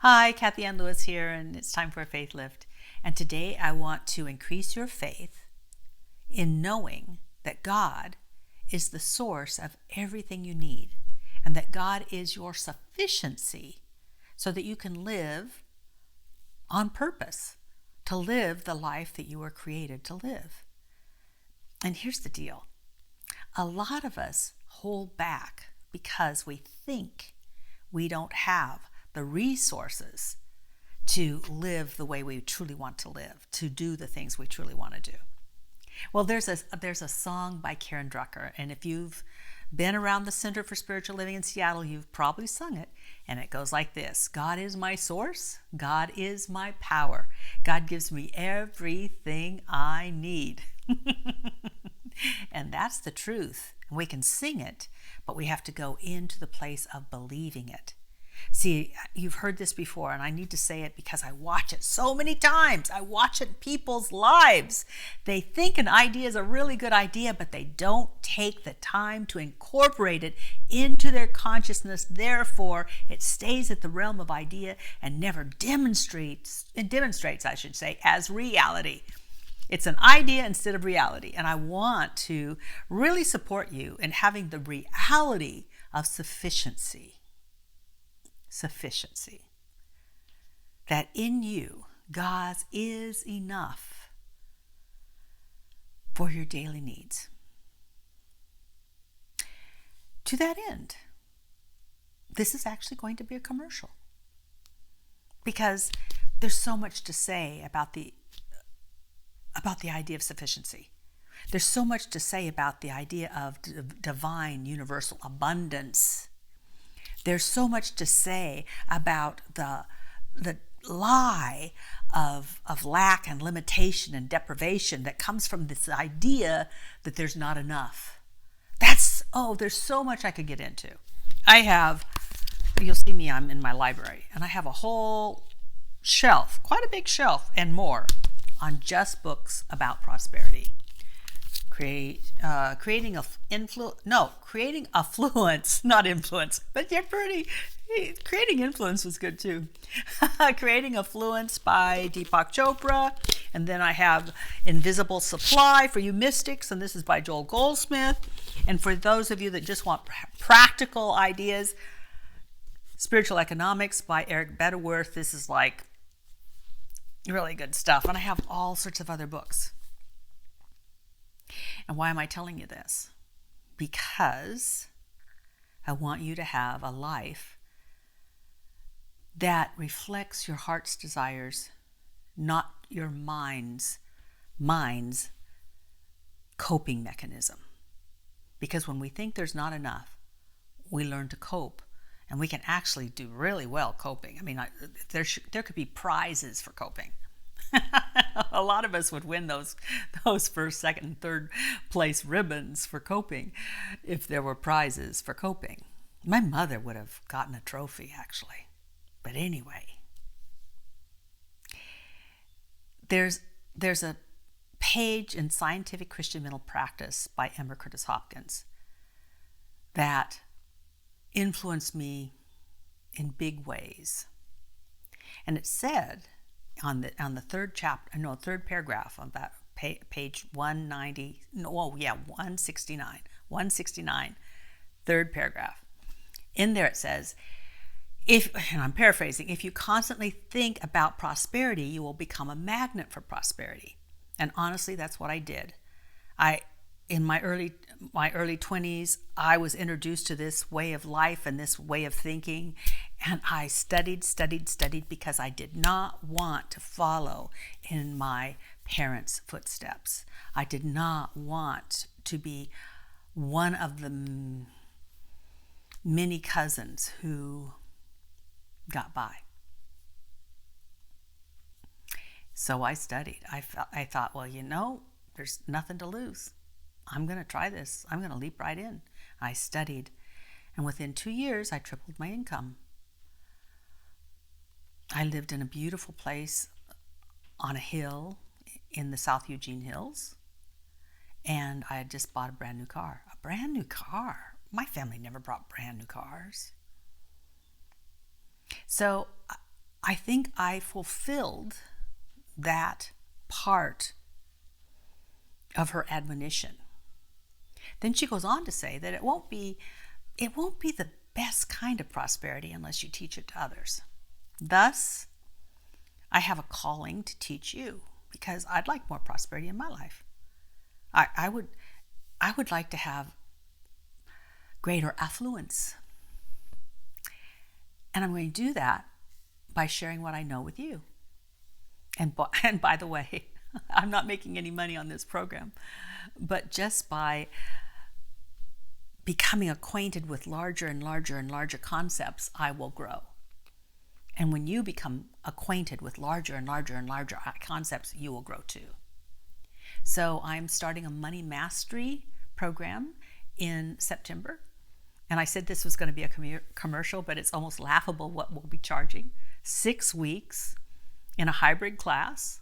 Hi, Kathianne Lewis here, and it's time for a faith lift. And today I want to increase your faith in knowing that God is the source of everything you need, and that God is your sufficiency so that you can live on purpose, to live the life that you were created to live. And here's the deal. A lot of us hold back because we think we don't have the resources to live the way we truly want to live, to do the things we truly want to do. Well, there's a song by Karen Drucker, and if you've been around the Center for Spiritual Living in Seattle, you've probably sung it, and it goes like this: God is my source, God is my power, God gives me everything I need. And that's the truth. We can sing it, but we have to go into the place of believing it. See, you've heard this before, and I need to say it because I watch it so many times. I watch it in people's lives. They think an idea is a really good idea, but they don't take the time to incorporate it into their consciousness. Therefore, it stays at the realm of idea and never demonstrates, I should say, as reality. It's an idea instead of reality. And I want to really support you in having the reality of sufficiency. That in you, God is enough for your daily needs. To that end, this is actually going to be a commercial, because there's so much to say about the idea of sufficiency. There's so much to say about the idea of divine universal abundance. There's so much to say about the lie of lack and limitation and deprivation that comes from this idea that there's not enough. There's so much I could get into. You'll see me, I'm in my library, and I have a whole shelf, quite a big shelf and more, on just books about prosperity. Creating affluence, not influence, but creating influence was good too. Creating Affluence by Deepak Chopra. And then I have Invisible Supply for you mystics, and this is by Joel Goldsmith. And for those of you that just want practical ideas, Spiritual Economics by Eric Butterworth. This is like really good stuff. And I have all sorts of other books. And why am I telling you this? Because I want you to have a life that reflects your heart's desires, not your mind's coping mechanism. Because when we think there's not enough, we learn to cope, and we can actually do really well coping. I mean, there could be prizes for coping. A lot of us would win those first, second, and third place ribbons for coping if there were prizes for coping. My mother would have gotten a trophy, actually. But anyway, there's a page in Scientific Christian Mental Practice by Emma Curtis Hopkins that influenced me in big ways. And it said on the third paragraph on that page 169, third paragraph. In there it says, and I'm paraphrasing, if you constantly think about prosperity, you will become a magnet for prosperity. And honestly, that's what I did. In my early 20s, I was introduced to this way of life and this way of thinking, and I studied because I did not want to follow in my parents' footsteps. I did not want to be one of the many cousins who got by. So I studied. I thought, well, there's nothing to lose. I'm going to try this. I'm going to leap right in. I studied, and within 2 years, I tripled my income. I lived in a beautiful place on a hill in the South Eugene Hills, and I had just bought a brand new car. A brand new car? My family never bought brand new cars. So I think I fulfilled that part of her admonition. Then she goes on to say that it won't be the best kind of prosperity unless you teach it to others. Thus, I have a calling to teach you because I'd like more prosperity in my life. I would like to have greater affluence. And I'm going to do that by sharing what I know with you. And by the way, I'm not making any money on this program, but just by becoming acquainted with larger and larger and larger concepts, I will grow. And when you become acquainted with larger and larger and larger concepts, you will grow too. So I'm starting a money mastery program in September. And I said this was going to be a commercial, but it's almost laughable what we'll be charging. 6 weeks in a hybrid class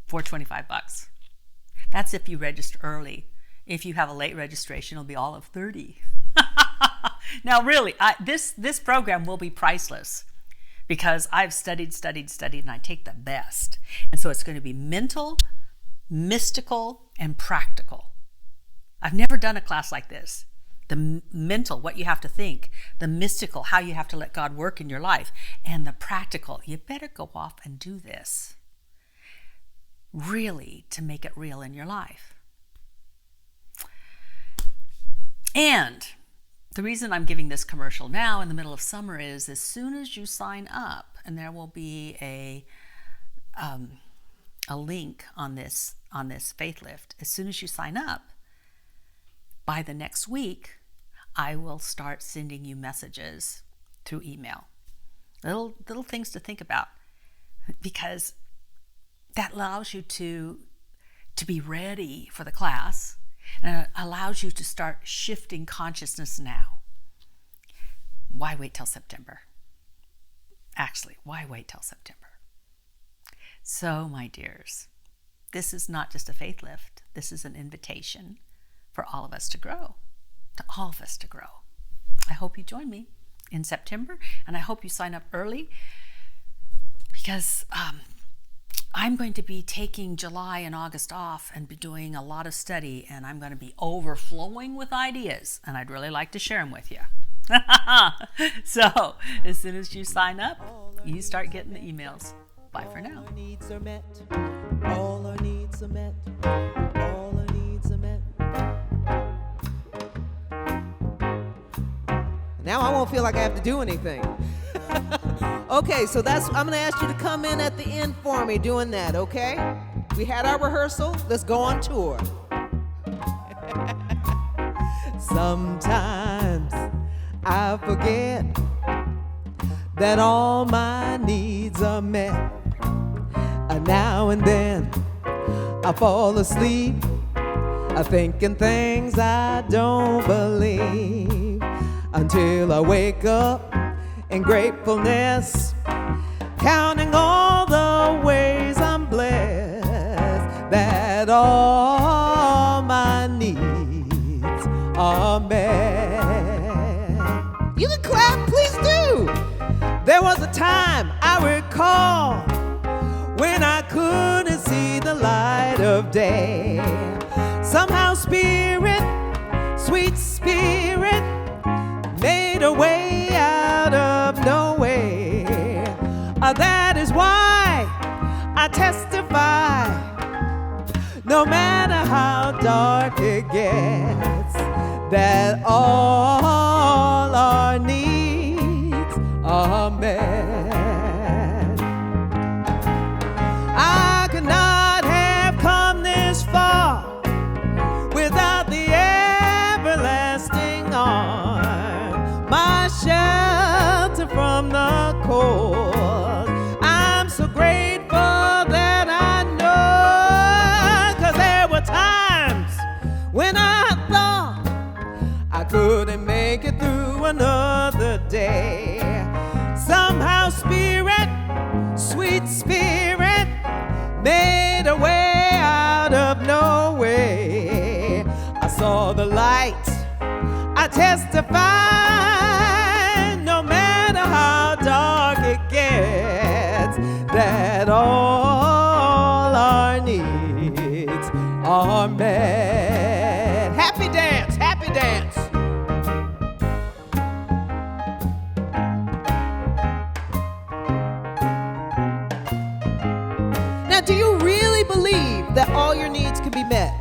for $25. That's if you register early. If you have a late registration, it'll be all of $30. Now, really, this program will be priceless because I've studied, and I take the best. And so it's going to be mental, mystical, and practical. I've never done a class like this. The mental, what you have to think, the mystical, how you have to let God work in your life, and the practical, you better go off and do this really to make it real in your life. And the reason I'm giving this commercial now in the middle of summer is as soon as you sign up, and there will be a link on this Faith Lift, as soon as you sign up, by the next week, I will start sending you messages through email. Little things to think about, because that allows you to be ready for the class, and it allows you to start shifting consciousness now. Why wait till September? Actually, why wait till September? So, my dears, this is not just a faith lift. This is an invitation for all of us to grow, I hope you join me in September, and I hope you sign up early because I'm going to be taking July and August off and be doing a lot of study, and I'm going to be overflowing with ideas, and I'd really like to share them with you. So as soon as you sign up, you start getting the emails. Bye for now. All our needs are met. All our needs are met. Now I won't feel like I have to do anything. Okay, so I'm going to ask you to come in at the end for me doing that, okay? We had our rehearsal. Let's go on tour. Sometimes I forget that all my needs are met. And now and then I fall asleep thinking things I don't believe, until I wake up in gratefulness, counting all the ways I'm blessed, that all my needs are met. You can clap, please do. There was a time I recall when I couldn't see the light of day. Somehow Spirit, sweet Spirit, made a way out of no way. That is why I testify, no matter how dark it gets, that all our needs are met. I could not have come this far without the everlasting arm, my shelter from the cold. I'm so grateful that I know, 'cause there were times when I thought I couldn't make it through another day. Somehow Spirit, sweet Spirit, made a way out of no way. I saw the light, I testify, no matter how dark it gets, your needs can be met.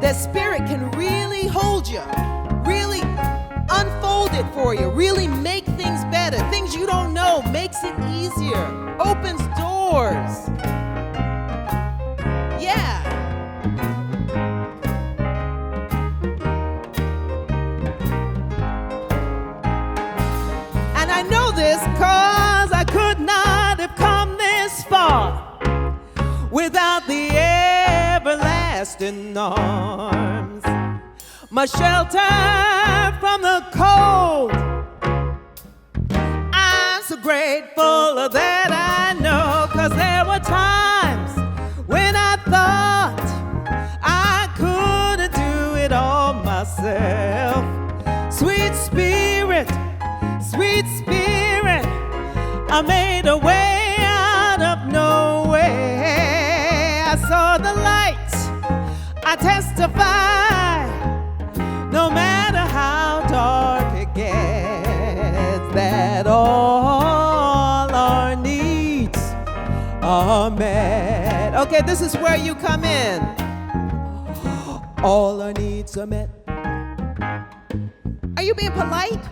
That Spirit can really hold you, really unfold it for you, really make things better. Things you don't know, makes it easier, opens doors. Yeah. And I know this 'cause I could not have come this far without the everlasting arms, my shelter from the cold. I'm so grateful that I know, 'cause there were times when I thought I couldn't do it all myself. Sweet Spirit, I made a way out of no way. I saw the light, I testify, no matter how dark it gets, that all our needs are met. Okay, this is where you come in. All our needs are met. Are you being polite?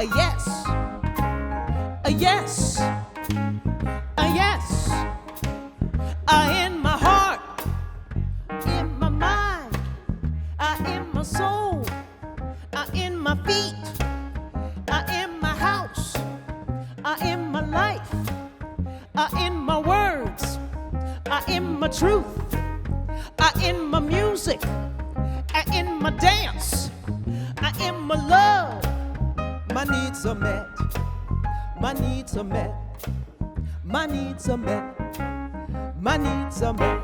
A yes, a yes, a yes, in my heart, in my mind, in my soul, in my feet, in my house, in my life, in my words, in my truth, in my music, in my dance, in my love. My needs are met, my needs are met, my needs are met, my needs are met.